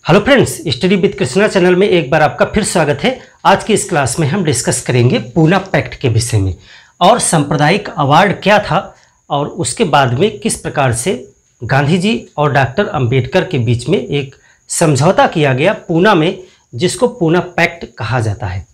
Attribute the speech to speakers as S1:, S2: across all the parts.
S1: Hello friends, study with Krishna channel में एक बार आपका फिर स्वागत है। आज की इस क्लास में हम डिस्कस करेंगे पूना पैक्ट के विषय में और सांप्रदायिक अवार्ड क्या था और उसके बाद में किस प्रकार से गांधी जी और डॉक्टर अंबेडकर के बीच में एक समझौता किया गया पूना में, जिसको पूना पैक्ट कहा जाता है।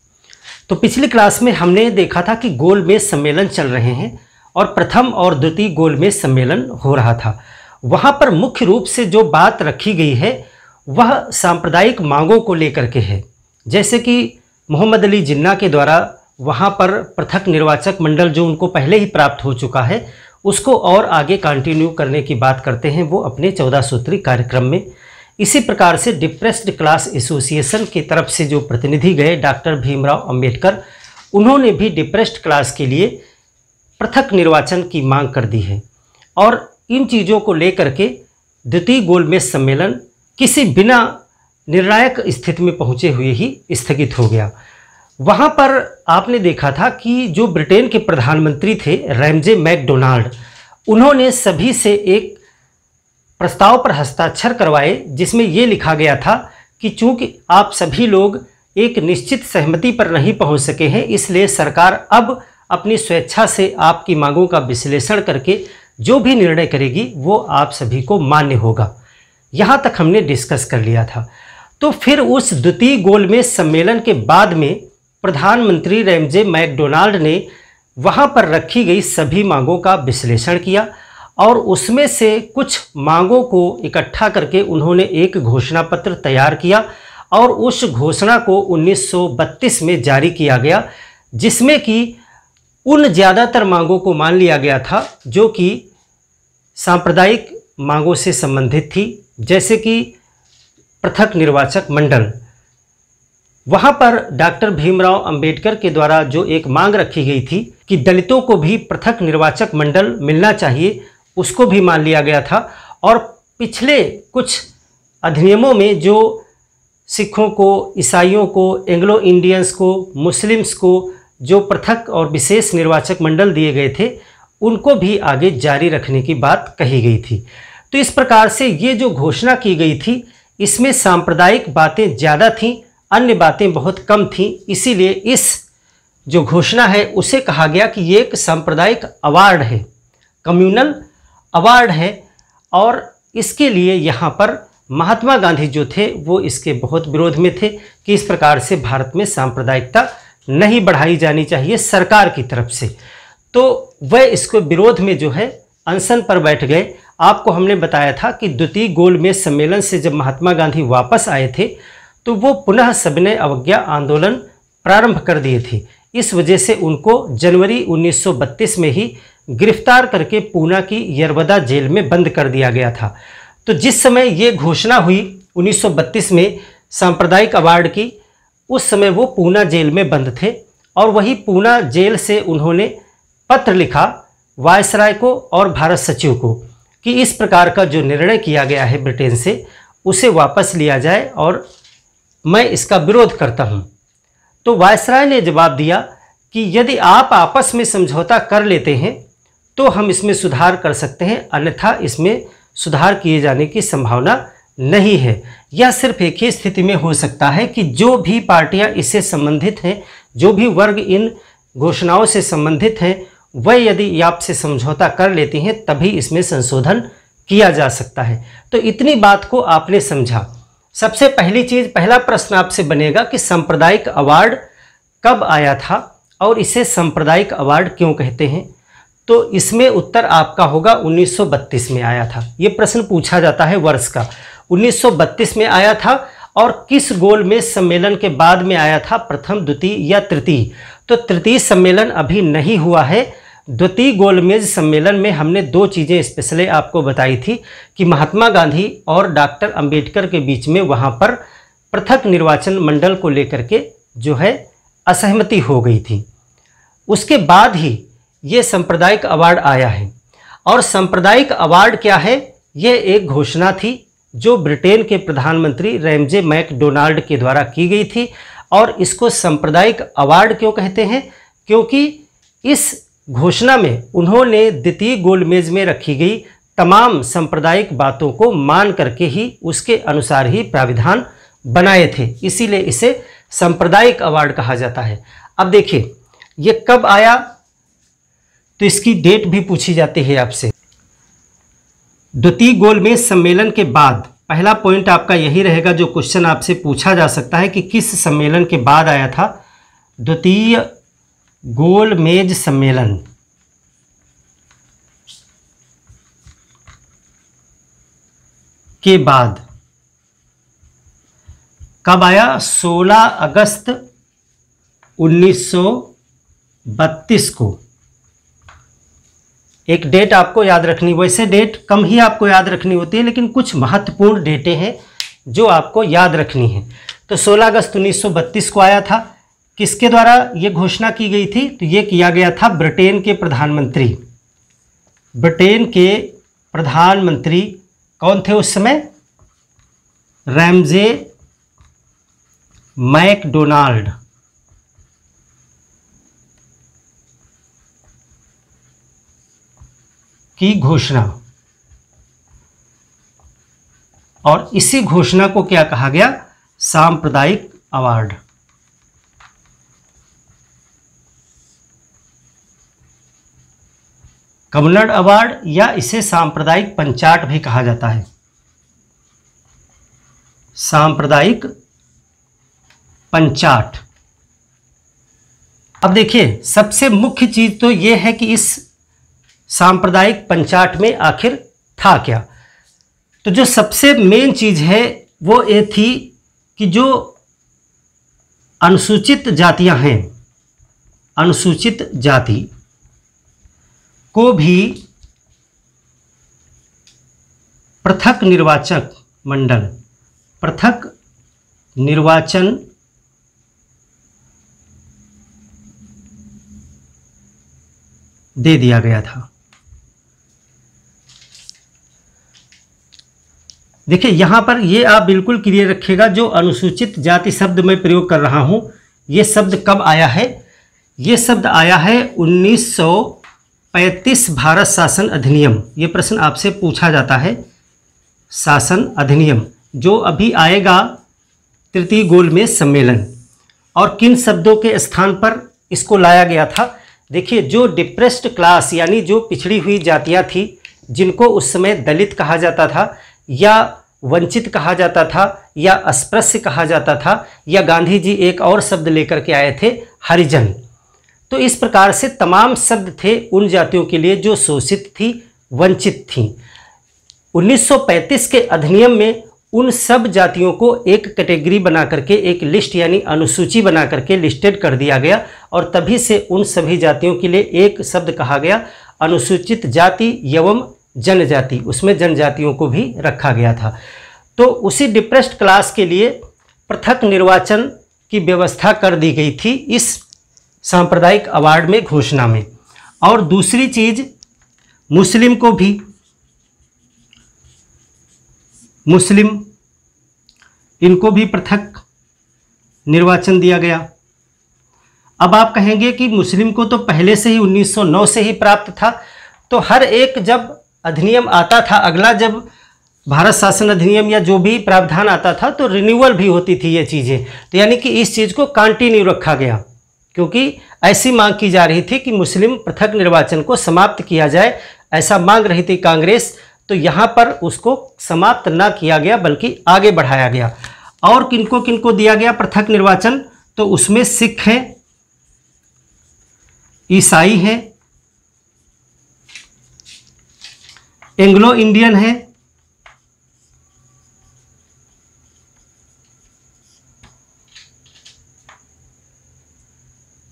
S1: तो पिछली क्लास में हमने देखा था कि गोलमेज सम्मेलन चल रहे हैं और प्रथम और द्वितीय गोलमेज सम्मेलन हो रहा था। वहाँ पर मुख्य रूप से जो बात रखी गई है वह सांप्रदायिक मांगों को लेकर के है। जैसे कि मोहम्मद अली जिन्ना के द्वारा वहाँ पर पृथक निर्वाचक मंडल जो उनको पहले ही प्राप्त हो चुका है उसको और आगे कंटिन्यू करने की बात करते हैं वो अपने 14 सूत्री कार्यक्रम में। इसी प्रकार से डिप्रेस्ड क्लास एसोसिएशन की तरफ से जो प्रतिनिधि गए डॉक्टर भीमराव अंबेडकर, उन्होंने भी डिप्रेस्ड क्लास के लिए पृथक निर्वाचन की मांग कर दी है। और इन चीज़ों को लेकर के द्वितीय गोलमेज सम्मेलन किसी बिना निर्णायक स्थिति में पहुंचे हुए ही स्थगित हो गया। वहां पर आपने देखा था कि जो ब्रिटेन के प्रधानमंत्री थे रैमजे मैकडोनाल्ड, उन्होंने सभी से एक प्रस्ताव पर हस्ताक्षर करवाए जिसमें ये लिखा गया था कि चूंकि आप सभी लोग एक निश्चित सहमति पर नहीं पहुंच सके हैं, इसलिए सरकार अब अपनी स्वेच्छा से आपकी मांगों का विश्लेषण करके जो भी निर्णय करेगी वो आप सभी को मान्य होगा। यहाँ तक हमने डिस्कस कर लिया था। तो फिर उस द्वितीय गोलमेज सम्मेलन के बाद में प्रधानमंत्री रैमजे मैकडोनाल्ड ने वहाँ पर रखी गई सभी मांगों का विश्लेषण किया और उसमें से कुछ मांगों को इकट्ठा करके उन्होंने एक घोषणा पत्र तैयार किया और उस घोषणा को 1932 में जारी किया गया, जिसमें कि उन ज़्यादातर मांगों को मान लिया गया था जो कि सांप्रदायिक मांगों से संबंधित थी, जैसे कि पृथक निर्वाचक मंडल। वहाँ पर डॉक्टर भीमराव अंबेडकर के द्वारा जो एक मांग रखी गई थी कि दलितों को भी पृथक निर्वाचक मंडल मिलना चाहिए, उसको भी मान लिया गया था। और पिछले कुछ अधिनियमों में जो सिखों को, ईसाइयों को, एंग्लो इंडियंस को, मुस्लिम्स को जो पृथक और विशेष निर्वाचक मंडल दिए गए थे, उनको भी आगे जारी रखने की बात कही गई थी। तो इस प्रकार से ये जो घोषणा की गई थी इसमें सांप्रदायिक बातें ज़्यादा थीं, अन्य बातें बहुत कम थीं। इसीलिए इस जो घोषणा है उसे कहा गया कि ये एक सांप्रदायिक अवार्ड है, कम्युनल अवार्ड है। और इसके लिए यहाँ पर महात्मा गांधी जो थे वो इसके बहुत विरोध में थे कि इस प्रकार से भारत में सांप्रदायिकता नहीं बढ़ाई जानी चाहिए सरकार की तरफ से। तो वह इसको विरोध में जो है अनशन पर बैठ गए। आपको हमने बताया था कि द्वितीय गोलमेज सम्मेलन से जब महात्मा गांधी वापस आए थे तो वो पुनः सविनय अवज्ञा आंदोलन प्रारंभ कर दिए थे। इस वजह से उनको जनवरी 1932 में ही गिरफ्तार करके पूना की यरवदा जेल में बंद कर दिया गया था। तो जिस समय ये घोषणा हुई 1932 में सांप्रदायिक अवार्ड की, उस समय वो पूना जेल में बंद थे और वही पूना जेल से उन्होंने पत्र लिखा वायसराय को और भारत सचिव को कि इस प्रकार का जो निर्णय किया गया है ब्रिटेन से उसे वापस लिया जाए और मैं इसका विरोध करता हूं। तो वायसराय ने जवाब दिया कि यदि आप आपस में समझौता कर लेते हैं तो हम इसमें सुधार कर सकते हैं, अन्यथा इसमें सुधार किए जाने की संभावना नहीं है। यह सिर्फ एक ही स्थिति में हो सकता है कि जो भी पार्टियां इससे संबंधित हैं, जो भी वर्ग इन घोषणाओं से संबंधित हैं, वह यदि आपसे समझौता कर लेती हैं तभी इसमें संशोधन किया जा सकता है। तो इतनी बात को आपने समझा। सबसे पहली चीज़, पहला प्रश्न आपसे बनेगा कि सांप्रदायिक अवार्ड कब आया था और इसे सांप्रदायिक अवार्ड क्यों कहते हैं। तो इसमें उत्तर आपका होगा 1932 में आया था। ये प्रश्न पूछा जाता है वर्ष का। 1932 में आया था और किस गोलमेज सम्मेलन के बाद में आया था, प्रथम, द्वितीय या तृतीय। तो तृतीय सम्मेलन अभी नहीं हुआ है। द्वितीय गोलमेज सम्मेलन में हमने दो चीज़ें स्पेशली आपको बताई थी कि महात्मा गांधी और डॉक्टर अंबेडकर के बीच में वहाँ पर पृथक निर्वाचन मंडल को लेकर के जो है असहमति हो गई थी। उसके बाद ही ये सांप्रदायिक अवार्ड आया है। और सांप्रदायिक अवार्ड क्या है, ये एक घोषणा थी जो ब्रिटेन के प्रधानमंत्री रैमजे मैकडोनाल्ड के द्वारा की गई थी। और इसको सांप्रदायिक अवार्ड क्यों कहते हैं, क्योंकि इस घोषणा में उन्होंने द्वितीय गोलमेज में रखी गई तमाम सांप्रदायिक बातों को मान करके ही उसके अनुसार ही प्राविधान बनाए थे, इसीलिए इसे सांप्रदायिक अवार्ड कहा जाता है। अब देखिए ये कब आया, तो इसकी डेट भी पूछी जाती है आपसे। द्वितीय गोलमेज सम्मेलन के बाद, पहला पॉइंट आपका यही रहेगा जो क्वेश्चन आपसे पूछा जा सकता है कि किस सम्मेलन के बाद आया था। द्वितीय गोलमेज सम्मेलन के बाद कब आया? 16 अगस्त 1932 को। एक डेट आपको याद रखनी, वैसे डेट कम ही आपको याद रखनी होती है, लेकिन कुछ महत्वपूर्ण डेटें हैं जो आपको याद रखनी है। तो 16 अगस्त 1932 को आया था। किसके द्वारा ये घोषणा की गई थी? तो ये किया गया था ब्रिटेन के प्रधानमंत्री। ब्रिटेन के प्रधानमंत्री कौन थे उस समय? Ramsay MacDonald. की घोषणा, और इसी घोषणा को क्या कहा गया? सांप्रदायिक अवार्ड। कम्युनल अवार्ड या इसे सांप्रदायिक पंचाट भी कहा जाता है। सांप्रदायिक पंचाट। अब देखिए सबसे मुख्य चीज तो यह है कि इस सांप्रदायिक पंचाट में आखिर था क्या। तो जो सबसे मेन चीज है वो ये थी कि जो अनुसूचित जातियां हैं, अनुसूचित जाति को भी पृथक निर्वाचक मंडल, पृथक निर्वाचन दे दिया गया था। देखिए यहां पर ये आप बिल्कुल क्लियर रखिएगा, जो अनुसूचित जाति शब्द मैं प्रयोग कर रहा हूं, ये शब्द कब आया है? ये शब्द आया है 1935 भारत शासन अधिनियम। ये प्रश्न आपसे पूछा जाता है, शासन अधिनियम जो अभी आएगा तृतीय गोलमेज सम्मेलन। और किन शब्दों के स्थान पर इसको लाया गया था? देखिए जो डिप्रेस्ड क्लास यानी जो पिछड़ी हुई जातियां थी, जिनको उस समय दलित कहा जाता था या वंचित कहा जाता था या अस्पृश्य कहा जाता था, या गांधी जी एक और शब्द लेकर के आए थे हरिजन। तो इस प्रकार से तमाम शब्द थे उन जातियों के लिए जो शोषित थी, वंचित थी। 1935 के अधिनियम में उन सब जातियों को एक कैटेगरी बना करके, एक लिस्ट यानी अनुसूची बना करके लिस्टेड कर दिया गया, और तभी से उन सभी जातियों के लिए एक शब्द कहा गया, अनुसूचित जाति एवं जनजाति। उसमें जनजातियों को भी रखा गया था। तो उसी डिप्रेस्ड क्लास के लिए पृथक निर्वाचन की व्यवस्था कर दी गई थी इस सांप्रदायिक अवार्ड में, घोषणा में। और दूसरी चीज, मुस्लिम को भी, मुस्लिम इनको भी पृथक निर्वाचन दिया गया। अब आप कहेंगे कि मुस्लिम को तो पहले से ही 1909 से ही प्राप्त था, तो हर एक जब अधिनियम आता था अगला, जब भारत शासन अधिनियम या जो भी प्रावधान आता था, तो रिन्यूअल भी होती थी ये चीज़ें। तो यानी कि इस चीज़ को कंटिन्यू रखा गया, क्योंकि ऐसी मांग की जा रही थी कि मुस्लिम पृथक निर्वाचन को समाप्त किया जाए, ऐसा मांग रही थी कांग्रेस। तो यहाँ पर उसको समाप्त ना किया गया बल्कि आगे बढ़ाया गया। और किनको किनको दिया गया पृथक निर्वाचन? तो उसमें सिख हैं, ईसाई हैं, एंग्लो इंडियन है,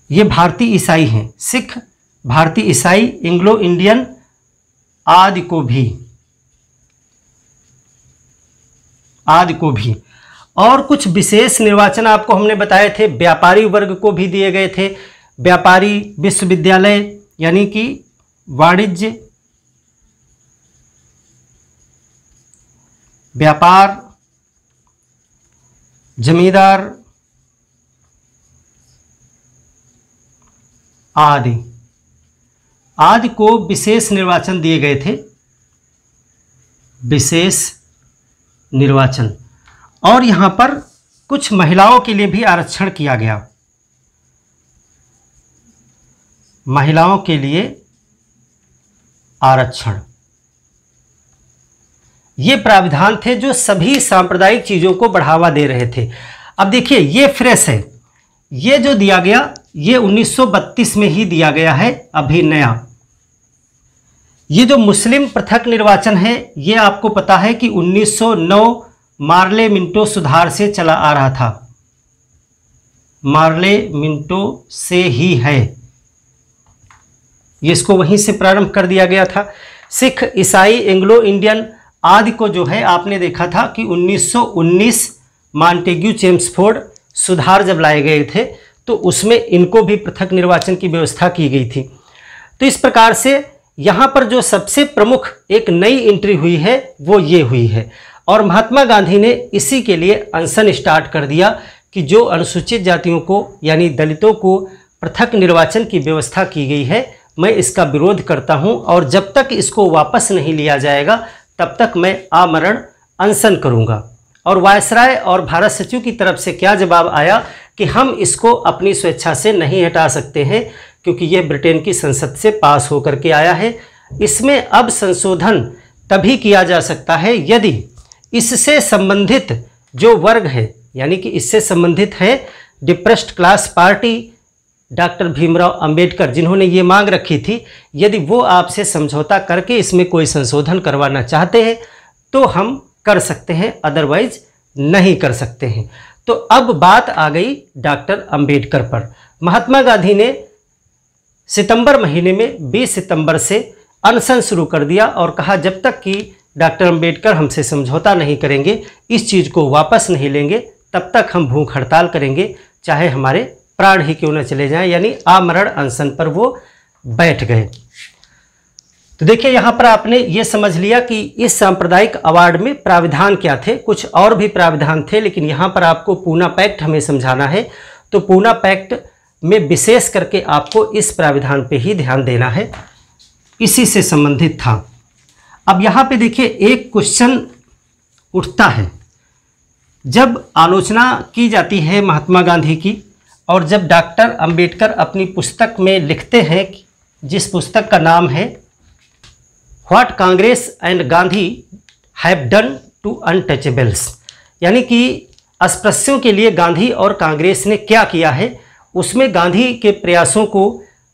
S1: ये भारतीय ईसाई हैं। सिख, भारतीय ईसाई, एंग्लो इंडियन आदि को भी और कुछ विशेष निर्वाचन आपको हमने बताए थे। व्यापारी वर्ग को भी दिए गए थे। व्यापारी विश्वविद्यालय यानी कि वाणिज्य, व्यापार, जमींदार आदि को विशेष निर्वाचन दिए गए थे। विशेष निर्वाचन, और यहाँ पर कुछ महिलाओं के लिए भी आरक्षण किया गया। महिलाओं के लिए आरक्षण, ये प्राविधान थे जो सभी सांप्रदायिक चीज़ों को बढ़ावा दे रहे थे। अब देखिए ये फ्रेश है, ये जो दिया गया ये 1932 में ही दिया गया है, अभी नया। ये जो मुस्लिम पृथक निर्वाचन है ये आपको पता है कि 1909 मार्ले मिंटो सुधार से चला आ रहा था, मार्ले मिंटो से ही है, ये इसको वहीं से प्रारंभ कर दिया गया था। सिख, ईसाई, एंग्लो इंडियन आदि को जो है आपने देखा था कि 1919 मॉन्टेग्यू चेम्सफोर्ड सुधार जब लाए गए थे तो उसमें इनको भी पृथक निर्वाचन की व्यवस्था की गई थी। तो इस प्रकार से यहाँ पर जो सबसे प्रमुख एक नई एंट्री हुई है वो ये हुई है, और महात्मा गांधी ने इसी के लिए अनशन स्टार्ट कर दिया कि जो अनुसूचित जातियों को यानी दलितों को पृथक निर्वाचन की व्यवस्था की गई है मैं इसका विरोध करता हूँ, और जब तक इसको वापस नहीं लिया जाएगा तब तक मैं आमरण अनशन करूँगा। और वायसराय और भारत सचिव की तरफ से क्या जवाब आया कि हम इसको अपनी स्वेच्छा से नहीं हटा सकते हैं क्योंकि यह ब्रिटेन की संसद से पास होकर के आया है। इसमें अब संशोधन तभी किया जा सकता है यदि इससे संबंधित जो वर्ग है, यानी कि इससे संबंधित है depressed class party, doctor Bhimrao Ambedkar जिन्होंने ये मांग रखी थी, यदि वो आपसे समझौता करके इसमें कोई संशोधन करवाना चाहते हैं तो हम कर सकते हैं, अदरवाइज नहीं कर सकते हैं। तो अब बात आ गई डॉक्टर अंबेडकर पर। महात्मा गांधी ने सितंबर महीने में 20 सितंबर से अनशन शुरू कर दिया और कहा जब तक कि डॉक्टर अंबेडकर हमसे समझौता नहीं करेंगे, इस चीज़ को वापस नहीं लेंगे, तब तक हम भूख हड़ताल करेंगे, चाहे हमारे प्राण ही क्यों न चले जाएं। यानी आमरण अनशन पर वो बैठ गए। तो देखिए यहाँ पर आपने ये समझ लिया कि इस सांप्रदायिक अवार्ड में प्राविधान क्या थे। कुछ और भी प्राविधान थे लेकिन यहाँ पर आपको पूना पैक्ट हमें समझाना है, तो पूना पैक्ट में विशेष करके आपको इस प्राविधान पे ही ध्यान देना है, इसी से संबंधित था। अब यहाँ पे देखिए एक क्वेश्चन उठता है, जब आलोचना की जाती है महात्मा गांधी की और जब डॉक्टर अंबेडकर अपनी पुस्तक में लिखते हैं, जिस पुस्तक का नाम है what Congress and Gandhi have done to untouchables, यानी कि अस्पृश्यों के लिए गांधी और कांग्रेस ने क्या किया है, उसमें गांधी के प्रयासों को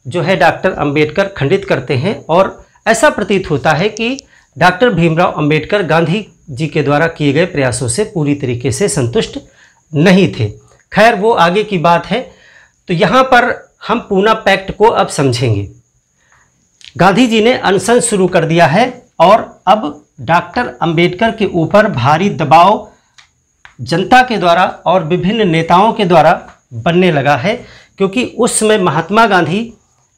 S1: जो है डॉक्टर अंबेडकर खंडित करते हैं और ऐसा प्रतीत होता है कि डॉक्टर भीमराव अंबेडकर गांधी जी के द्वारा किए गए प्रयासों से पूरी तरीके से संतुष्ट नहीं थे। खैर वो आगे की बात है। तो यहाँ पर हम पूना पैक्ट को अब समझेंगे। गांधी जी ने अनशन शुरू कर दिया है और अब डॉक्टर अंबेडकर के ऊपर भारी दबाव जनता के द्वारा और विभिन्न नेताओं के द्वारा बनने लगा है, क्योंकि उस समय महात्मा गांधी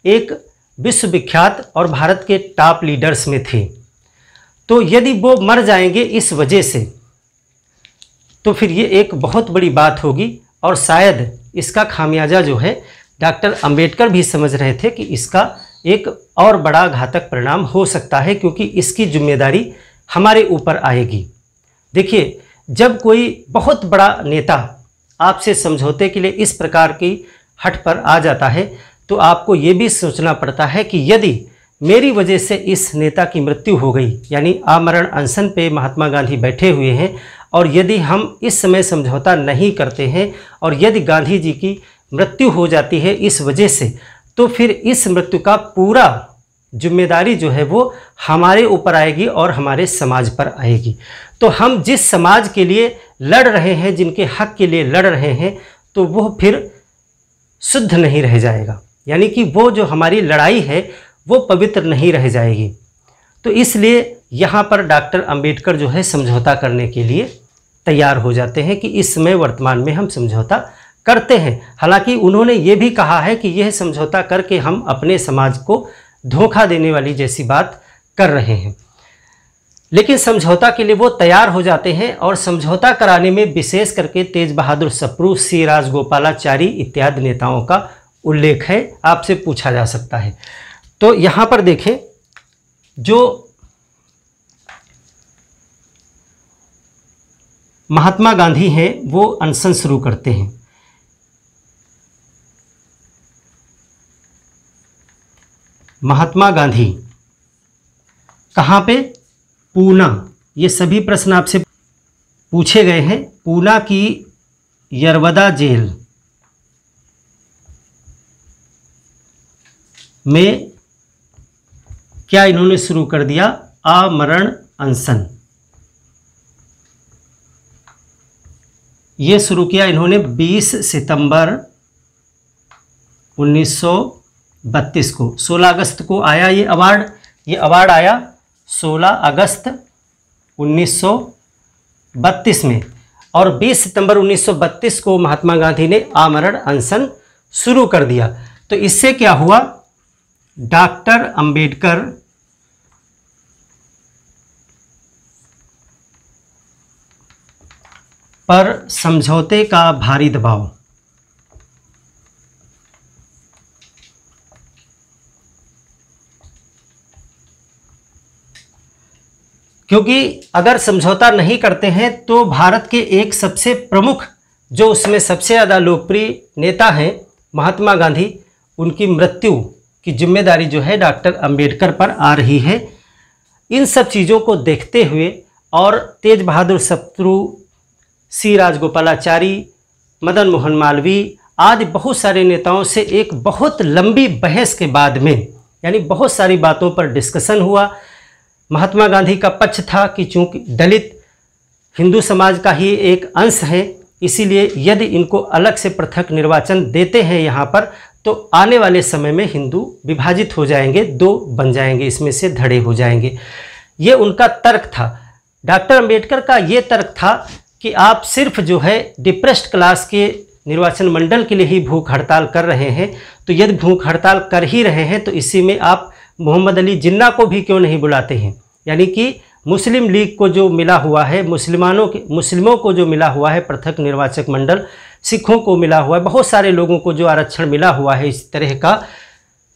S1: एक विश्वविख्यात और भारत के टॉप लीडर्स में थे। तो यदि वो मर जाएंगे इस वजह से तो फिर ये एक बहुत बड़ी बात होगी, और शायद इसका खामियाजा जो है डॉक्टर अंबेडकर भी समझ रहे थे कि इसका एक और बड़ा घातक परिणाम हो सकता है, क्योंकि इसकी जिम्मेदारी हमारे ऊपर आएगी। देखिए जब कोई बहुत बड़ा नेता आपसे समझौते के लिए इस प्रकार की हट पर आ जाता है तो आपको ये भी सोचना पड़ता है कि यदि मेरी वजह से इस नेता की मृत्यु हो गई, यानी आमरण अनशन पे महात्मा गांधी बैठे हुए हैं, और यदि हम इस समय समझौता नहीं करते हैं और यदि गांधी जी की मृत्यु हो जाती है इस वजह से, तो फिर इस मृत्यु का पूरा जिम्मेदारी जो है वो हमारे ऊपर आएगी और हमारे समाज पर आएगी। तो हम जिस समाज के लिए लड़ रहे हैं, जिनके हक के लिए लड़ रहे हैं, तो वो फिर शुद्ध नहीं रह जाएगा, यानी कि वो जो हमारी लड़ाई है वो पवित्र नहीं रह जाएगी। तो इसलिए यहाँ पर डॉक्टर अंबेडकर जो है समझौता करने के लिए तैयार हो जाते हैं कि इस समय वर्तमान में हम समझौता करते हैं। हालांकि उन्होंने ये भी कहा है कि यह समझौता करके हम अपने समाज को धोखा देने वाली जैसी बात कर रहे हैं, लेकिन समझौता के लिए वो तैयार हो जाते हैं। और समझौता कराने में विशेष करके तेज बहादुर सप्रू, सी राजगोपालाचारी इत्यादि नेताओं का उल्लेख है, आपसे पूछा जा सकता है। तो यहाँ पर देखें, जो महात्मा गांधी हैं वो अनशन शुरू करते हैं। महात्मा गांधी कहाँ पे? पूना। ये सभी प्रश्न आपसे पूछे गए हैं। पूना की यरवदा जेल में क्या इन्होंने शुरू कर दिया? आमरण अनशन। ये शुरू किया इन्होंने 20 सितंबर 1932 को। 16 अगस्त को आया ये अवार्ड। ये अवार्ड आया 16 अगस्त 1932 में, और 20 सितंबर 1932 को महात्मा गांधी ने आमरण अनशन शुरू कर दिया। तो इससे क्या हुआ? डॉक्टर अंबेडकर पर समझौते का भारी दबाव। क्योंकि अगर समझौता नहीं करते हैं तो भारत के एक सबसे प्रमुख, जो उसमें सबसे ज़्यादा लोकप्रिय नेता हैं महात्मा गांधी, उनकी मृत्यु की जिम्मेदारी जो है डॉक्टर अंबेडकर पर आ रही है। इन सब चीज़ों को देखते हुए और तेज बहादुर सप्रू, सी राजगोपालाचारी, मदन मोहन मालवीय आदि बहुत सारे नेताओं से एक बहुत लंबी बहस के बाद में, यानी बहुत सारी बातों पर डिस्कशन हुआ। महात्मा गांधी का पक्ष था कि चूंकि दलित हिंदू समाज का ही एक अंश है, इसीलिए यदि इनको अलग से पृथक निर्वाचन देते हैं यहाँ पर, तो आने वाले समय में हिंदू विभाजित हो जाएंगे, दो बन जाएंगे, इसमें से धड़े हो जाएंगे। ये उनका तर्क था। डॉक्टर अंबेडकर का ये तर्क था कि आप सिर्फ जो है डिप्रेस्ड क्लास के निर्वाचन मंडल के लिए ही भूख हड़ताल कर रहे हैं, तो यदि भूख हड़ताल कर ही रहे हैं तो इसी में आप मोहम्मद अली जिन्ना को भी क्यों नहीं बुलाते हैं? यानी कि मुस्लिम लीग को जो मिला हुआ है, मुस्लिमों को जो मिला हुआ है पृथक निर्वाचक मंडल, सिखों को मिला हुआ है, बहुत सारे लोगों को जो आरक्षण मिला हुआ है इस तरह का,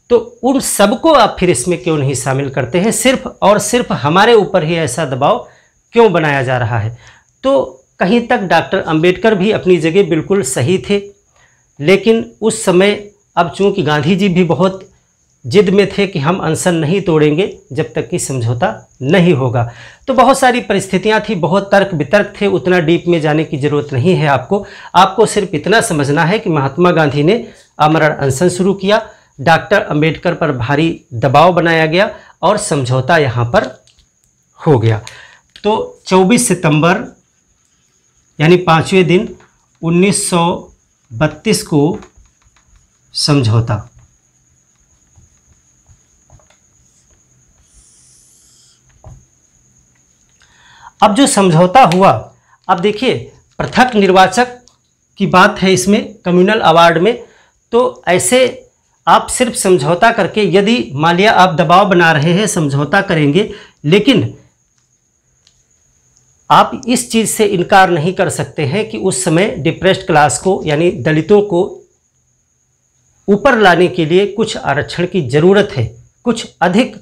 S1: तो उन सबको आप फिर इसमें क्यों नहीं शामिल करते हैं? सिर्फ और सिर्फ हमारे ऊपर ही ऐसा दबाव क्यों बनाया जा रहा है? तो कहीं तक डॉक्टर अंबेडकर भी अपनी जगह बिल्कुल सही थे, लेकिन उस समय अब चूंकि गांधी जी भी बहुत जिद में थे कि हम अनशन नहीं तोड़ेंगे जब तक कि समझौता नहीं होगा। तो बहुत सारी परिस्थितियां थी, बहुत तर्क वितर्क थे, उतना डीप में जाने की ज़रूरत नहीं है आपको सिर्फ इतना समझना है कि महात्मा गांधी ने आमरण अनशन शुरू किया, डॉक्टर अंबेडकर पर भारी दबाव बनाया गया और समझौता यहाँ पर हो गया। तो 24 सितंबर यानी 5वें दिन 1932 को समझौता। अब जो समझौता हुआ, अब देखिए पृथक निर्वाचक की बात है इसमें कम्युनल अवार्ड में, तो ऐसे आप सिर्फ समझौता करके, यदि मान लिया आप दबाव बना रहे हैं समझौता करेंगे, लेकिन आप इस चीज़ से इनकार नहीं कर सकते हैं कि उस समय डिप्रेस्ड क्लास को यानी दलितों को ऊपर लाने के लिए कुछ आरक्षण की ज़रूरत है, कुछ अधिक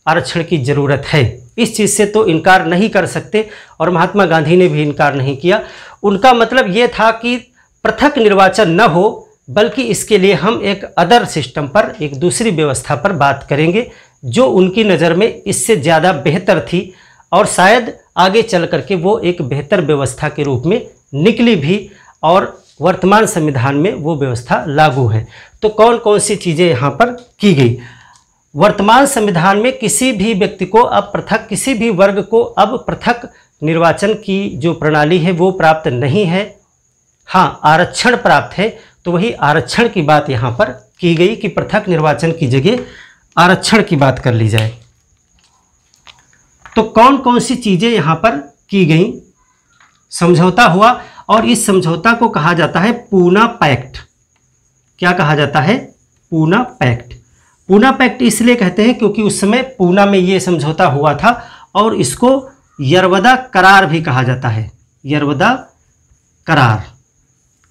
S1: आरक्षण की ज़रूरत है। इस चीज़ से तो इनकार नहीं कर सकते और महात्मा गांधी ने भी इनकार नहीं किया। उनका मतलब ये था कि पृथक निर्वाचन न हो, बल्कि इसके लिए हम एक अदर सिस्टम पर, एक दूसरी व्यवस्था पर बात करेंगे जो उनकी नज़र में इससे ज़्यादा बेहतर थी और शायद आगे चल करके वो एक बेहतर व्यवस्था के रूप में निकली भी और वर्तमान संविधान में वो व्यवस्था लागू है। तो कौन कौन सी चीज़ें यहाँ पर की गई? वर्तमान संविधान में किसी भी व्यक्ति को अब पृथक, किसी भी वर्ग को अब पृथक निर्वाचन की जो प्रणाली है वो प्राप्त नहीं है। हाँ, आरक्षण प्राप्त है, तो वही आरक्षण की बात यहाँ पर की गई कि पृथक निर्वाचन की जगह आरक्षण की बात कर ली जाए। तो कौन कौन सी चीज़ें यहाँ पर की गई? समझौता हुआ और इस समझौता को कहा जाता है पूना पैक्ट। क्या कहा जाता है? पूना पैक्ट। पूना पैक्ट इसलिए कहते हैं क्योंकि उस समय पूना में ये समझौता हुआ था और इसको यरवदा करार भी कहा जाता है। यरवदा करार,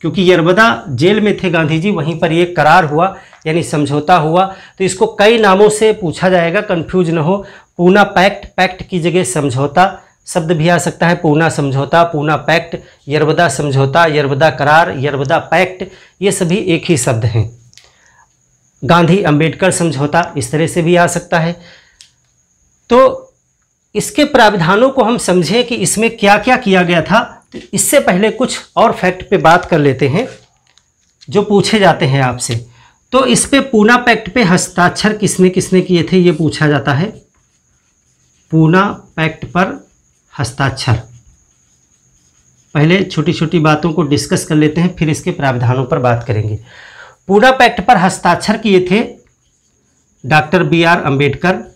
S1: क्योंकि यरवदा जेल में थे गांधी जी, वहीं पर ये करार हुआ यानी समझौता हुआ। तो इसको कई नामों से पूछा जाएगा, कंफ्यूज न हो। पूना पैक्ट, पैक्ट की जगह समझौता, शब्द भी आ सकता है, पूना समझौता, पूना पैक्ट, यरवदा समझौता, यरवदा करार, यरवदा पैक्ट, ये सभी एक ही शब्द हैं। गांधी अंबेडकर समझौता इस तरह से भी आ सकता है। तो इसके प्राविधानों को हम समझें कि इसमें क्या क्या किया गया था, तो इससे पहले कुछ और फैक्ट पे बात कर लेते हैं जो पूछे जाते हैं आपसे। तो इस पे पूना पैक्ट पे हस्ताक्षर किसने किसने किए थे ये पूछा जाता है। पूना पैक्ट पर हस्ताक्षर, पहले छोटी छोटी बातों को डिस्कस कर लेते हैं, फिर इसके प्राविधानों पर बात करेंगे। पूना पैक्ट पर हस्ताक्षर किए थे डॉक्टर BR अम्बेडकर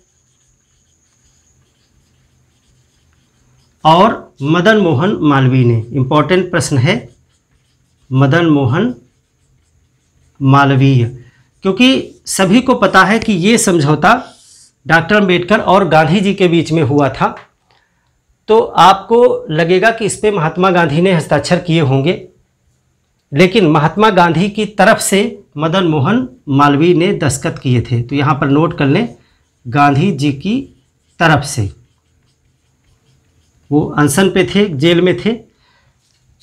S1: और मदन मोहन मालवीय ने। इंपॉर्टेंट प्रश्न है मदन मोहन मालवीय, क्योंकि सभी को पता है कि ये समझौता डॉक्टर अम्बेडकर और गांधी जी के बीच में हुआ था। तो आपको लगेगा कि इस पे महात्मा गांधी ने हस्ताक्षर किए होंगे, लेकिन महात्मा गांधी की तरफ से मदन मोहन मालवीय ने दस्तखत किए थे। तो यहाँ पर नोट कर लें, गांधी जी की तरफ से। वो अनशन पे थे, जेल में थे,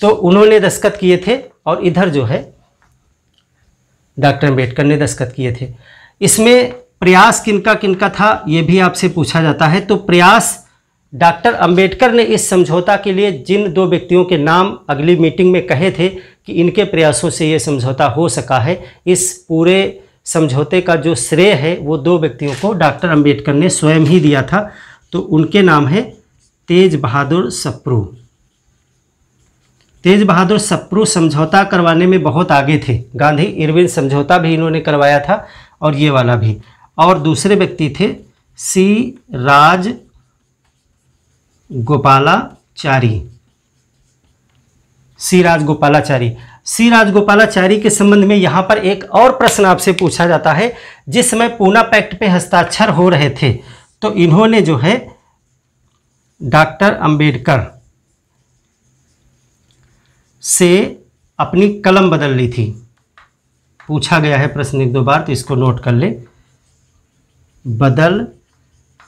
S1: तो उन्होंने दस्तखत किए थे, और इधर जो है डॉक्टर अम्बेडकर ने दस्तखत किए थे। इसमें प्रयास किनका किनका था ये भी आपसे पूछा जाता है। तो प्रयास डॉक्टर अम्बेडकर ने इस समझौता के लिए जिन 2 व्यक्तियों के नाम अगली मीटिंग में कहे थे कि इनके प्रयासों से ये समझौता हो सका है, इस पूरे समझौते का जो श्रेय है वो 2 व्यक्तियों को डॉक्टर अम्बेडकर ने स्वयं ही दिया था। तो उनके नाम है तेज बहादुर सप्रू। तेज बहादुर सप्रू समझौता करवाने में बहुत आगे थे। गांधी इरविन समझौता भी इन्होंने करवाया था और ये वाला भी। और दूसरे व्यक्ति थे सी राजगोपालाचारी। सी राजगोपालाचारी के संबंध में यहाँ पर एक और प्रश्न आपसे पूछा जाता है। जिस समय पूना पैक्ट पे हस्ताक्षर हो रहे थे तो इन्होंने जो है डॉक्टर अम्बेडकर से अपनी कलम बदल ली थी। पूछा गया है प्रश्न 1-2 बार, तो इसको नोट कर ले, बदल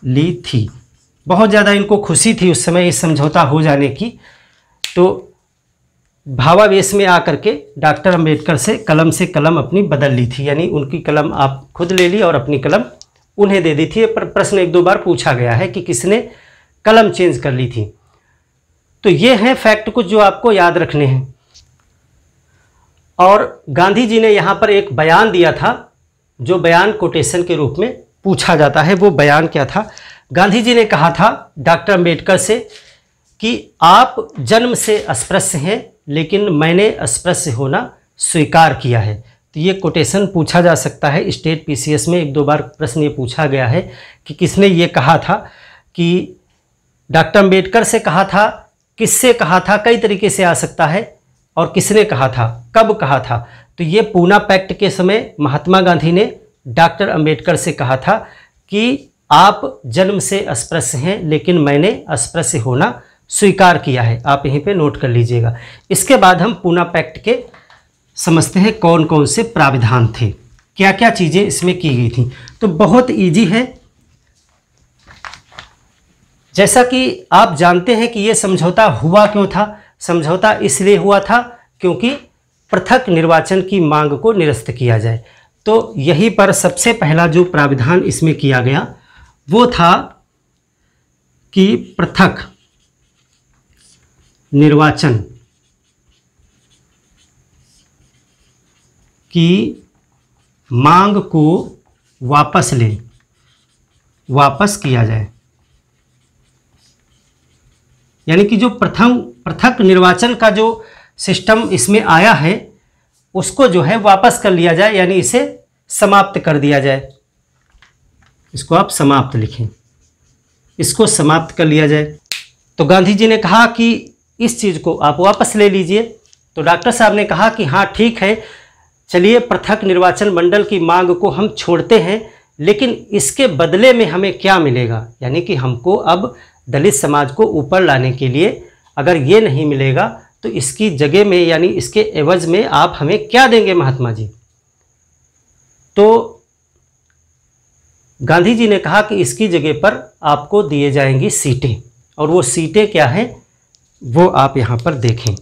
S1: ली थी। बहुत ज़्यादा इनको खुशी थी उस समय इस समझौता हो जाने की, तो भावावेश में आकर के डॉक्टर अम्बेडकर से कलम अपनी बदल ली थी, यानी उनकी कलम आप खुद ले ली और अपनी कलम उन्हें दे दी थी। पर प्रश्न 1-2 बार पूछा गया है कि किसने कलम चेंज कर ली थी। तो ये हैं फैक्ट कुछ जो आपको याद रखने हैं। और गांधी जी ने यहाँ पर एक बयान दिया था, जो बयान कोटेशन के रूप में पूछा जाता है। वो बयान क्या था? गांधी जी ने कहा था डॉक्टर अम्बेडकर से कि आप जन्म से अस्पृश्य हैं, लेकिन मैंने अस्पृश्य होना स्वीकार किया है। तो ये कोटेशन पूछा जा सकता है। स्टेट PCS में 1-2 बार प्रश्न ये पूछा गया है कि किसने ये कहा था, कि डॉक्टर अम्बेडकर से कहा था, किससे कहा था, कई तरीके से आ सकता है, और किसने कहा था, कब कहा था। तो ये पूना पैक्ट के समय महात्मा गांधी ने डॉक्टर अम्बेडकर से कहा था कि आप जन्म से अस्पृश्य हैं, लेकिन मैंने अस्पृश्य होना स्वीकार किया है। आप यहीं पे नोट कर लीजिएगा। इसके बाद हम पूना पैक्ट के समझते हैं कौन कौन से प्राविधान थे, क्या क्या चीज़ें इसमें की गई थी। तो बहुत ईजी है। जैसा कि आप जानते हैं कि ये समझौता हुआ क्यों था। समझौता इसलिए हुआ था क्योंकि पृथक निर्वाचन की मांग को निरस्त किया जाए। तो यहीं पर सबसे पहला जो प्राविधान इसमें किया गया वो था कि पृथक निर्वाचन की मांग को वापस किया जाए। यानी कि जो पृथक निर्वाचन का जो सिस्टम इसमें आया है उसको जो है वापस कर लिया जाए, यानी इसे समाप्त कर दिया जाए। इसको आप समाप्त लिखें, इसको समाप्त कर लिया जाए। तो गांधी जी ने कहा कि इस चीज़ को आप वापस ले लीजिए। तो डॉक्टर साहब ने कहा कि हाँ ठीक है, चलिए पृथक निर्वाचन मंडल की मांग को हम छोड़ते हैं, लेकिन इसके बदले में हमें क्या मिलेगा, यानी कि हमको अब दलित समाज को ऊपर लाने के लिए अगर ये नहीं मिलेगा तो इसकी जगह में, यानी इसके एवज में आप हमें क्या देंगे महात्मा जी। तो गांधी जी ने कहा कि इसकी जगह पर आपको दिए जाएंगी सीटें। और वो सीटें क्या हैं वो आप यहाँ पर देखें।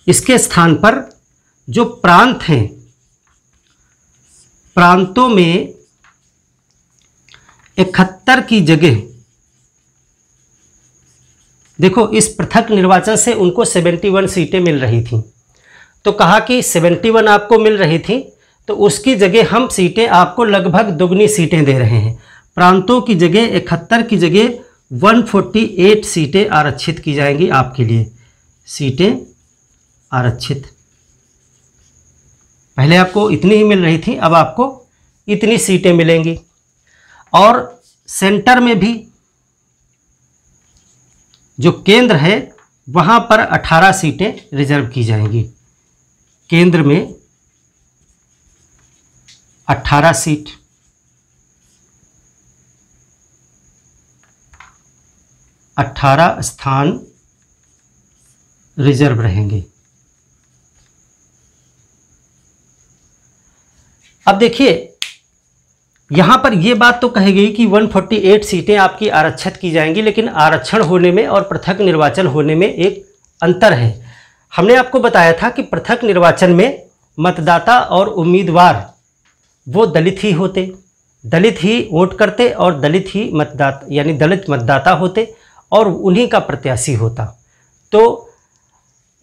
S1: इसके स्थान पर जो प्रांत हैं, प्रांतों में 71 की जगह, देखो इस पृथक निर्वाचन से उनको 71 सीटें मिल रही थी, तो कहा कि 71 आपको मिल रही थी तो उसकी जगह हम सीटें आपको लगभग दुगनी सीटें दे रहे हैं। प्रांतों की जगह 71 की जगह 148 सीटें आरक्षित की जाएंगी आपके लिए। सीटें आरक्षित, पहले आपको इतनी ही मिल रही थी, अब आपको इतनी सीटें मिलेंगी। और सेंटर में भी जो केंद्र है वहां पर 18 सीटें रिजर्व की जाएंगी। केंद्र में 18 सीट, 18 स्थान रिजर्व रहेंगे। अब देखिए यहाँ पर यह बात तो कही गई कि 148 सीटें आपकी आरक्षित की जाएंगी, लेकिन आरक्षण होने में और पृथक निर्वाचन होने में एक अंतर है। हमने आपको बताया था कि पृथक निर्वाचन में मतदाता और उम्मीदवार वो दलित ही होते, दलित ही वोट करते और दलित ही मतदाता यानी दलित मतदाता होते और उन्हीं का प्रत्याशी होता। तो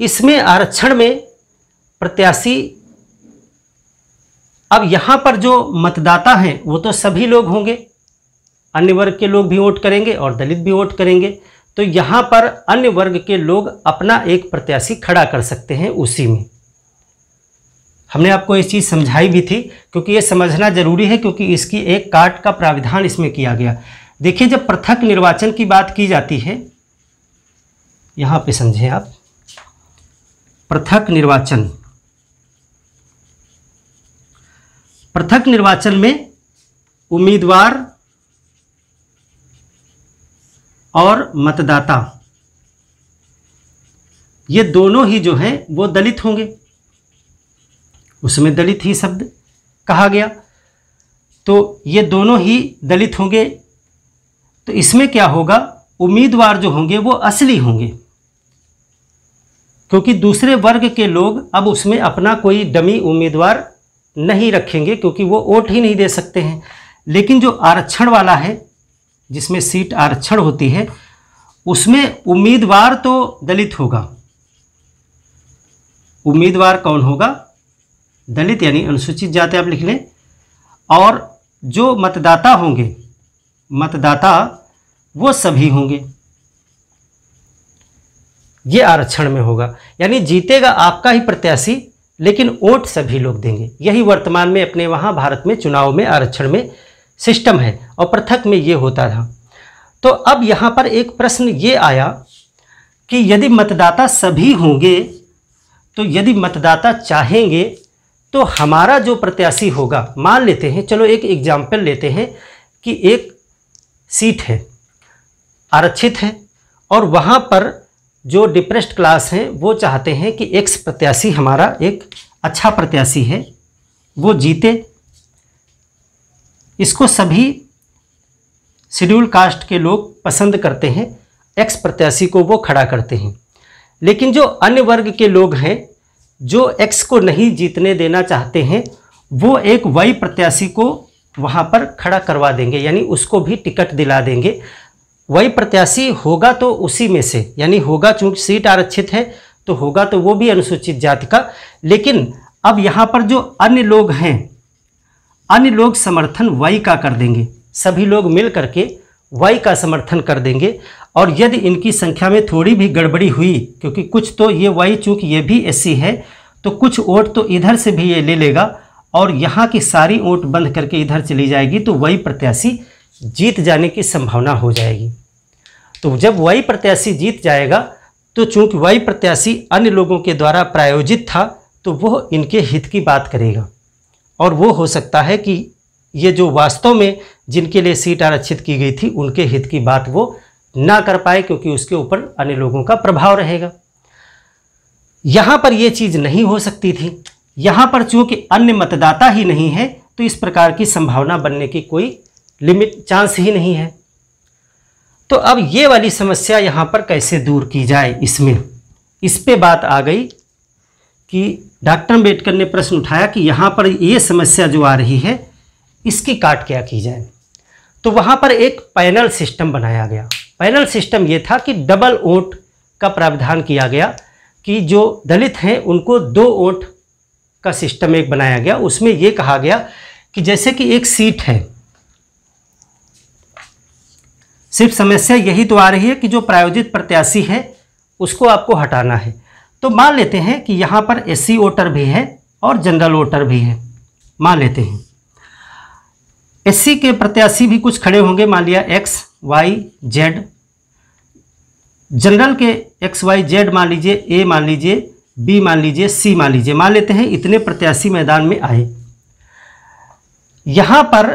S1: इसमें आरक्षण में प्रत्याशी, अब यहाँ पर जो मतदाता हैं वो तो सभी लोग होंगे, अन्य वर्ग के लोग भी वोट करेंगे और दलित भी वोट करेंगे, तो यहाँ पर अन्य वर्ग के लोग अपना एक प्रत्याशी खड़ा कर सकते हैं उसी में। हमने आपको ये चीज़ समझाई भी थी क्योंकि ये समझना जरूरी है, क्योंकि इसकी एक काट का प्राविधान इसमें किया गया। देखिए जब पृथक निर्वाचन की बात की जाती है, यहाँ पे समझें आप, पृथक निर्वाचन, पृथक निर्वाचन में उम्मीदवार और मतदाता ये दोनों ही जो हैं वो दलित होंगे, उसमें दलित ही शब्द कहा गया, तो ये दोनों ही दलित होंगे। तो इसमें क्या होगा, उम्मीदवार जो होंगे वो असली होंगे, क्योंकि दूसरे वर्ग के लोग अब उसमें अपना कोई डमी उम्मीदवार नहीं रखेंगे क्योंकि वो वोट ही नहीं दे सकते हैं। लेकिन जो आरक्षण वाला है, जिसमें सीट आरक्षण होती है, उसमें उम्मीदवार तो दलित होगा। उम्मीदवार कौन होगा, दलित यानी अनुसूचित जाति आप लिख लें। और जो मतदाता होंगे, मतदाता वो सभी होंगे, ये आरक्षण में होगा। यानी जीतेगा आपका ही प्रत्याशी, लेकिन वोट सभी लोग देंगे। यही वर्तमान में अपने वहाँ भारत में चुनाव में आरक्षण में सिस्टम है, और पृथक में ये होता था। तो अब यहाँ पर एक प्रश्न ये आया कि यदि मतदाता सभी होंगे, तो यदि मतदाता चाहेंगे तो हमारा जो प्रत्याशी होगा, मान लेते हैं, चलो एक एग्जाम्पल लेते हैं कि एक सीट है, आरक्षित है, और वहाँ पर जो डिप्रेस्ड क्लास हैं वो चाहते हैं कि एक्स प्रत्याशी हमारा एक अच्छा प्रत्याशी है, वो जीते। इसको सभी शेड्यूल कास्ट के लोग पसंद करते हैं, एक्स प्रत्याशी को वो खड़ा करते हैं। लेकिन जो अन्य वर्ग के लोग हैं जो एक्स को नहीं जीतने देना चाहते हैं, वो एक वाई प्रत्याशी को वहाँ पर खड़ा करवा देंगे, यानी उसको भी टिकट दिला देंगे। वही प्रत्याशी होगा तो उसी में से, यानी होगा, चूंकि सीट आरक्षित है तो होगा तो वो भी अनुसूचित जाति का। लेकिन अब यहाँ पर जो अन्य लोग हैं, अन्य लोग समर्थन वाई का कर देंगे, सभी लोग मिल करके वाई का समर्थन कर देंगे। और यदि इनकी संख्या में थोड़ी भी गड़बड़ी हुई, क्योंकि कुछ तो ये वाई, चूंकि ये भी एससी है, तो कुछ वोट तो इधर से भी ये ले लेगा और यहाँ की सारी वोट बंद करके इधर चली जाएगी, तो वही प्रत्याशी जीत जाने की संभावना हो जाएगी। तो जब वही प्रत्याशी जीत जाएगा, तो चूंकि वही प्रत्याशी अन्य लोगों के द्वारा प्रायोजित था, तो वो इनके हित की बात करेगा। और वो हो सकता है कि ये जो वास्तव में जिनके लिए सीट आरक्षित की गई थी, उनके हित की बात वो ना कर पाए, क्योंकि उसके ऊपर अन्य लोगों का प्रभाव रहेगा। यहाँ पर ये चीज़ नहीं हो सकती थी। यहाँ पर चूंकि अन्य मतदाता ही नहीं है, तो इस प्रकार की संभावना बनने की कोई लिमिट, चांस ही नहीं है। तो अब ये वाली समस्या यहाँ पर कैसे दूर की जाए, इस पे बात आ गई कि डॉक्टर अम्बेडकर ने प्रश्न उठाया कि यहाँ पर ये समस्या जो आ रही है इसकी काट क्या की जाए। तो वहाँ पर एक पैनल सिस्टम बनाया गया। पैनल सिस्टम ये था कि डबल वोट का प्रावधान किया गया कि जो दलित हैं उनको 2 वोट का सिस्टम एक बनाया गया। उसमें ये कहा गया कि जैसे कि एक सीट है, सिर्फ समस्या यही तो आ रही है कि जो प्रायोजित प्रत्याशी है उसको आपको हटाना है। तो मान लेते हैं कि यहाँ पर एससी वोटर भी है और जनरल वोटर भी है। मान लेते हैं एससी के प्रत्याशी भी कुछ खड़े होंगे, मान लिया एक्स वाई जेड। जनरल के एक्स वाई जेड मान लीजिए, ए मान लीजिए, बी मान लीजिए, सी मान लीजिए। मान लेते हैं इतने प्रत्याशी मैदान में आए। यहाँ पर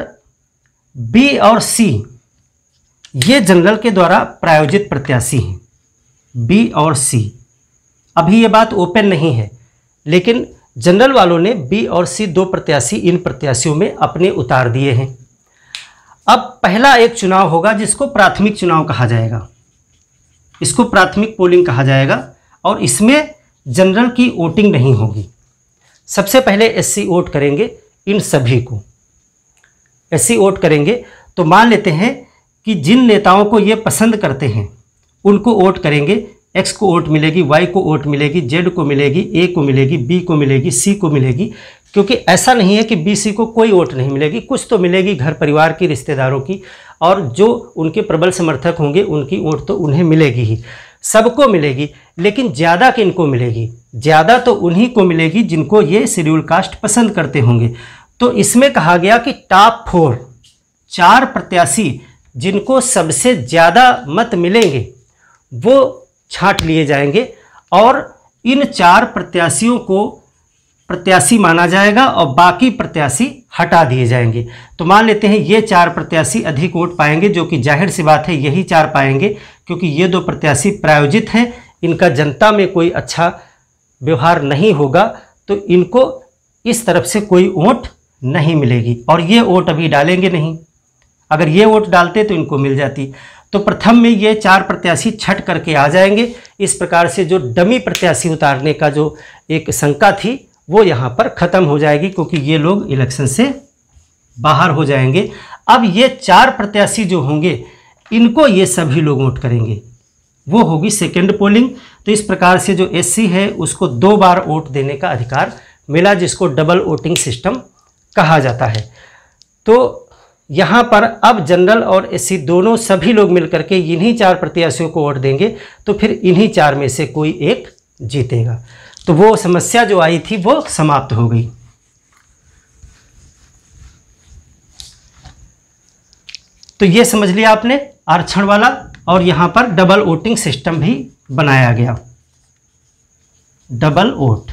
S1: बी और सी ये जनरल के द्वारा प्रायोजित प्रत्याशी हैं, बी और सी। अभी ये बात ओपन नहीं है, लेकिन जनरल वालों ने बी और सी 2 प्रत्याशी इन प्रत्याशियों में अपने उतार दिए हैं। अब पहला एक चुनाव होगा जिसको प्राथमिक चुनाव कहा जाएगा, इसको प्राथमिक पोलिंग कहा जाएगा, और इसमें जनरल की वोटिंग नहीं होगी। सबसे पहले एससी वोट करेंगे, इन सभी को एससी वोट करेंगे। तो मान लेते हैं कि जिन नेताओं को ये पसंद करते हैं उनको वोट करेंगे। एक्स को वोट मिलेगी, वाई को वोट मिलेगी, जेड को मिलेगी, ए को मिलेगी, बी को मिलेगी, सी को मिलेगी। क्योंकि ऐसा नहीं है कि बी सी को कोई वोट नहीं मिलेगी, कुछ तो मिलेगी घर परिवार की, रिश्तेदारों की, और जो उनके प्रबल समर्थक होंगे उनकी वोट तो उन्हें मिलेगी ही, सबको मिलेगी। लेकिन ज़्यादा किनको मिलेगी? ज़्यादा तो उन्हीं को मिलेगी जिनको ये शेड्यूल कास्ट पसंद करते होंगे। तो इसमें कहा गया कि टॉप 4 4 प्रत्याशी जिनको सबसे ज़्यादा मत मिलेंगे वो छांट लिए जाएंगे, और इन 4 प्रत्याशियों को प्रत्याशी माना जाएगा और बाकी प्रत्याशी हटा दिए जाएंगे। तो मान लेते हैं ये 4 प्रत्याशी अधिक वोट पाएंगे, जो कि जाहिर सी बात है यही 4 पाएंगे, क्योंकि ये 2 प्रत्याशी प्रायोजित हैं, इनका जनता में कोई अच्छा व्यवहार नहीं होगा, तो इनको इस तरफ से कोई वोट नहीं मिलेगी, और ये वोट अभी डालेंगे नहीं। अगर ये वोट डालते तो इनको मिल जाती। तो प्रथम में ये 4 प्रत्याशी छट करके आ जाएंगे। इस प्रकार से जो डमी प्रत्याशी उतारने का जो एक शंका थी वो यहाँ पर ख़त्म हो जाएगी, क्योंकि ये लोग इलेक्शन से बाहर हो जाएंगे। अब ये 4 प्रत्याशी जो होंगे इनको ये सभी लोग वोट करेंगे, वो होगी सेकेंड पोलिंग। तो इस प्रकार से जो एससी है उसको 2 बार वोट देने का अधिकार मिला, जिसको डबल वोटिंग सिस्टम कहा जाता है। तो यहाँ पर अब जनरल और एससी दोनों सभी लोग मिलकर के इन्हीं 4 प्रत्याशियों को वोट देंगे, तो फिर इन्हीं 4 में से कोई एक जीतेगा। तो वो समस्या जो आई थी वो समाप्त हो गई। तो ये समझ लिया आपने आरक्षण वाला, और यहाँ पर डबल वोटिंग सिस्टम भी बनाया गया। डबल वोट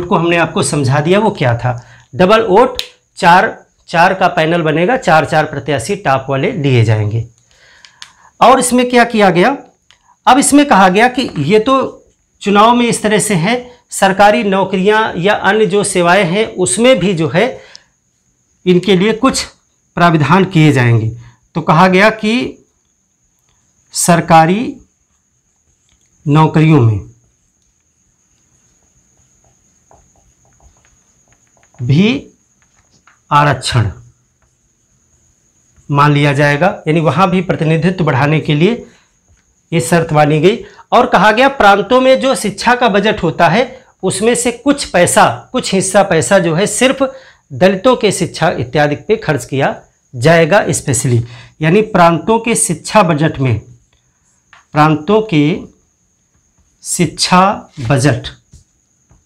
S1: को हमने आपको समझा दिया वो क्या था। डबल वोट 4 का पैनल बनेगा, 4 प्रत्याशी टॉप वाले लिए जाएंगे। और इसमें क्या किया गया, अब इसमें कहा गया कि ये तो चुनाव में इस तरह से है, सरकारी नौकरियां या अन्य जो सेवाएं हैं उसमें भी जो है इनके लिए कुछ प्राविधान किए जाएंगे। तो कहा गया कि सरकारी नौकरियों में भी आरक्षण मान लिया जाएगा, यानी वहाँ भी प्रतिनिधित्व बढ़ाने के लिए ये शर्त मानी गई। और कहा गया प्रांतों में जो शिक्षा का बजट होता है उसमें से कुछ हिस्सा पैसा जो है सिर्फ दलितों के शिक्षा इत्यादि पे खर्च किया जाएगा स्पेशली। यानी प्रांतों के शिक्षा बजट में, प्रांतों के शिक्षा बजट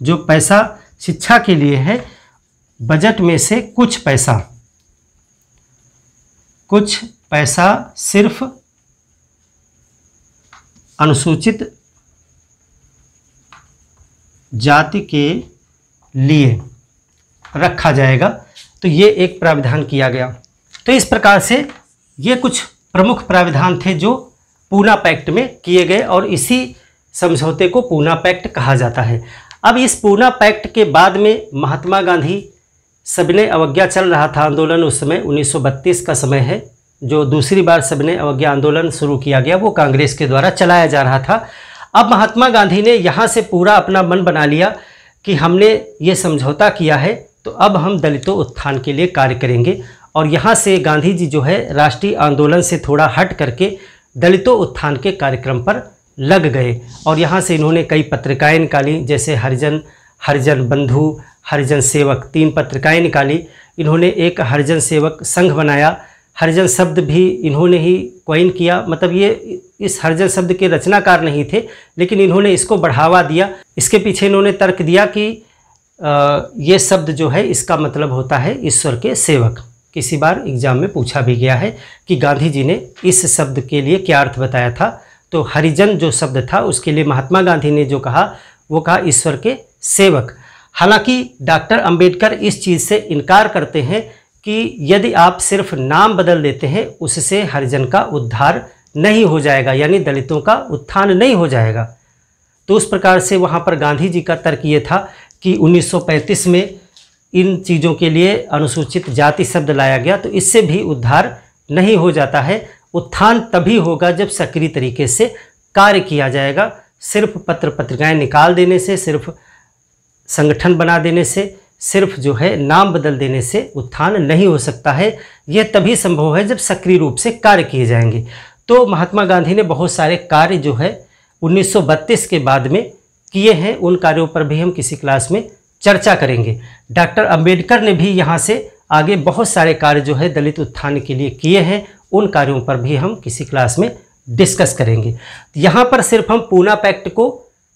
S1: जो पैसा शिक्षा के लिए है, बजट में से कुछ पैसा सिर्फ अनुसूचित जाति के लिए रखा जाएगा। तो ये एक प्राविधान किया गया। तो इस प्रकार से ये कुछ प्रमुख प्राविधान थे जो पूना पैक्ट में किए गए, और इसी समझौते को पूना पैक्ट कहा जाता है। अब इस पूना पैक्ट के बाद में महात्मा गांधी सविनय अवज्ञा चल रहा था आंदोलन, उस समय 1932 का समय है, जो दूसरी बार सबने अवज्ञा आंदोलन शुरू किया गया वो कांग्रेस के द्वारा चलाया जा रहा था। अब महात्मा गांधी ने यहाँ से पूरा अपना मन बना लिया कि हमने ये समझौता किया है तो अब हम दलितों उत्थान के लिए कार्य करेंगे। और यहाँ से गांधी जी जो है राष्ट्रीय आंदोलन से थोड़ा हट करके दलितों उत्थान के कार्यक्रम पर लग गए। और यहाँ से इन्होंने कई पत्रिकाएं निकाली, जैसे हरिजन बंधु, हरिजन सेवक, 3 पत्रिकाएं निकाली। इन्होंने एक हरिजन सेवक संघ बनाया। हरिजन शब्द भी इन्होंने ही कॉइन किया, मतलब ये इस हरिजन शब्द के रचनाकार नहीं थे, लेकिन इन्होंने इसको बढ़ावा दिया। इसके पीछे इन्होंने तर्क दिया कि ये शब्द जो है इसका मतलब होता है ईश्वर के सेवक। किसी बार एग्जाम में पूछा भी गया है कि गांधी जी ने इस शब्द के लिए क्या अर्थ बताया था। तो हरिजन जो शब्द था उसके लिए महात्मा गांधी ने जो कहा वो कहा ईश्वर के सेवक। हालांकि डॉक्टर अंबेडकर इस चीज़ से इनकार करते हैं कि यदि आप सिर्फ नाम बदल देते हैं उससे हरिजन का उद्धार नहीं हो जाएगा, यानी दलितों का उत्थान नहीं हो जाएगा। तो उस प्रकार से वहाँ पर गांधी जी का तर्क ये था कि 1935 में इन चीज़ों के लिए अनुसूचित जाति शब्द लाया गया, तो इससे भी उद्धार नहीं हो जाता है। उत्थान तभी होगा जब सक्रिय तरीके से कार्य किया जाएगा। सिर्फ पत्र पत्रिकाएं निकाल देने से, सिर्फ संगठन बना देने से, सिर्फ जो है नाम बदल देने से उत्थान नहीं हो सकता है। यह तभी संभव है जब सक्रिय रूप से कार्य किए जाएंगे। तो महात्मा गांधी ने बहुत सारे कार्य जो है 1932 के बाद में किए हैं। उन कार्यों पर भी हम किसी क्लास में चर्चा करेंगे। डॉक्टर अंबेडकर ने भी यहाँ से आगे बहुत सारे कार्य जो है दलित उत्थान के लिए किए हैं। उन कार्यों पर भी हम किसी क्लास में डिस्कस करेंगे। यहाँ पर सिर्फ हम पूना पैक्ट को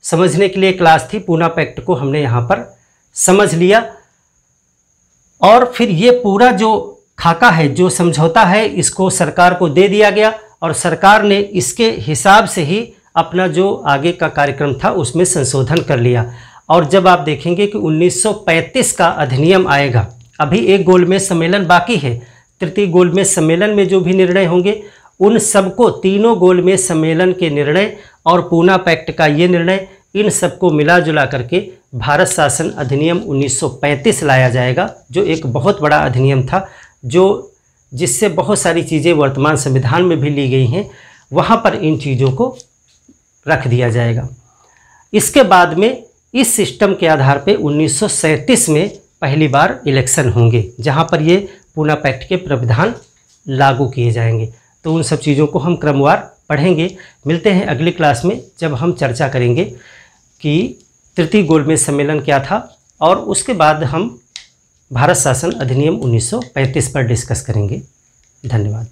S1: समझने के लिए क्लास थी। पूना पैक्ट को हमने यहाँ पर समझ लिया और फिर ये पूरा जो खाका है, जो समझौता है, इसको सरकार को दे दिया गया और सरकार ने इसके हिसाब से ही अपना जो आगे का कार्यक्रम था उसमें संशोधन कर लिया। और जब आप देखेंगे कि 1935 का अधिनियम आएगा, अभी एक गोलमेज सम्मेलन बाकी है। तृतीय गोलमेज सम्मेलन में जो भी निर्णय होंगे उन सबको, तीनों गोलमेज सम्मेलन के निर्णय और पूना पैक्ट का ये निर्णय, इन सबको मिला जुला करके भारत शासन अधिनियम 1935 लाया जाएगा, जो एक बहुत बड़ा अधिनियम था, जिससे बहुत सारी चीज़ें वर्तमान संविधान में भी ली गई हैं। वहाँ पर इन चीज़ों को रख दिया जाएगा। इसके बाद में इस सिस्टम के आधार पे 1937 में पहली बार इलेक्शन होंगे, जहाँ पर ये पूना पैक्ट के प्रावधान लागू किए जाएंगे। तो उन सब चीज़ों को हम क्रमवार पढ़ेंगे। मिलते हैं अगली क्लास में, जब हम चर्चा करेंगे कि तृतीय गोलमेज सम्मेलन क्या था और उसके बाद हम भारत शासन अधिनियम 1935 पर डिस्कस करेंगे। धन्यवाद।